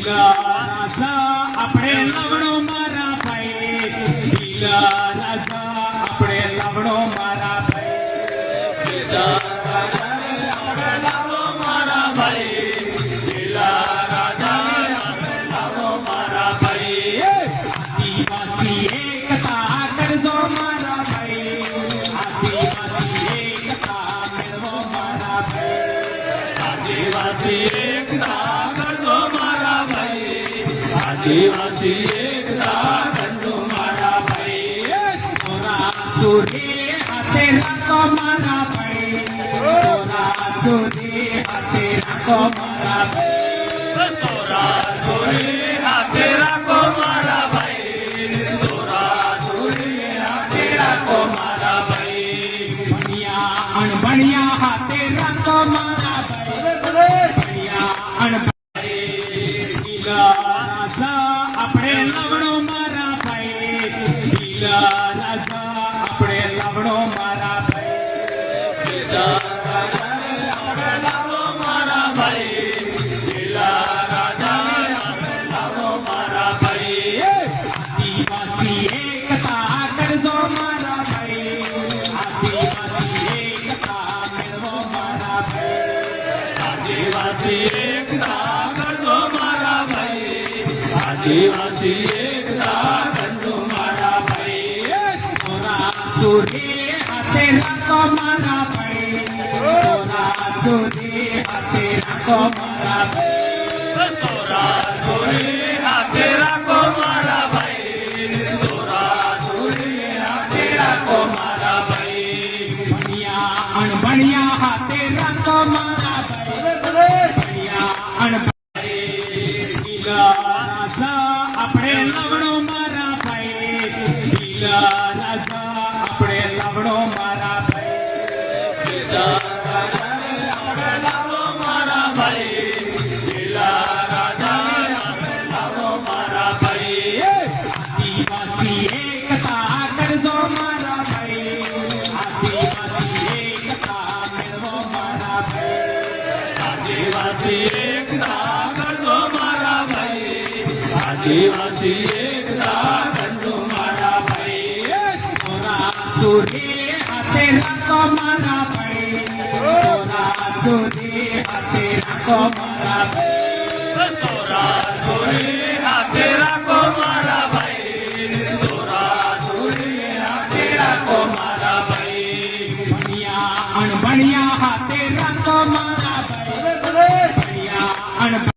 રાજા આપણે લવણો મારા ભાઈ, લીલા રાજા આપણે લવણો મારા ભાઈ, લીલા રાજા આપણે લવણો મારા ભાઈ, લીલા રાજા આપણે લવણો મારા ભાઈ. આદિવાસી એકતા કરજો મારા ભાઈ, આદિવાસી એકતા મેળવો મારા ભાઈ, આદિવાસી એકતા કરજો મારા ભાઈ, આદિવાસી એકતા કરજો મારા ભાઈ. સોરાસુરી હાથે રાખો મારા ભાઈ, સોરાસુરી હાથે રાખો મારા ભાઈ, સોરાસુરી હાથે રાખો મારા ભાઈ, સોરાસુરી હાથે રાખો મારા ભાઈ. ભણિયા અણભણિયા હાથે રાખો મારા ભાઈ, ભણિયા અણભણિયા. લીલા રાજા આપણે લવણો મારા ભાઈ, લીલા રાજા આપણે લવણો મારા ભાઈ, લીલા રાજા આપણે લવણો મારા ભાઈ, લીલા રાજા આપણે લવણો મારા ભાઈ. આદિવાસી એકતા કરજો મારા ભાઈ, આદિવાસી એકતા મેળવો મારા ભાઈ, આદિવાસી એકતા કરજો મારા ભાઈ, આદિવાસી એકતા કરજો મારા ભાઈ. સોરાસુરી હાથે રાખો મારા ભાઈ, સોરાસુરી હાથે રાખો મારા ભાઈ, સોરાસુરી હાથે રાખો મારા ભાઈ, સોરાસુરી હાથે રાખો મારા ભાઈ. ભણિયા અણભણિયા હાથે રાખો મારા ભાઈ, ભણિયા અણભણિયા. લીલા રાજા આપણે લવણો મારા ભાઈ, લીલા રાજા આપણે લવણો મારા ભાઈ, લીલા રાજા આપણે લવણો મારા ભાઈ, લીલા રાજા આપણે લવણો મારા ભાઈ. આદિવાસી એકતા કરજો મારા ભાઈ, આદિવાસી એકતા મેળવો મારા ભાઈ, આદિવાસી એકતા કરજો મારા ભાઈ, આદિવાસી એકતા કરજો મારા ભાઈ. સોરાસુરી હાથે રાખો મારા ભાઈ, સોરાસુરી હાથે રાખો મારા ભાઈ.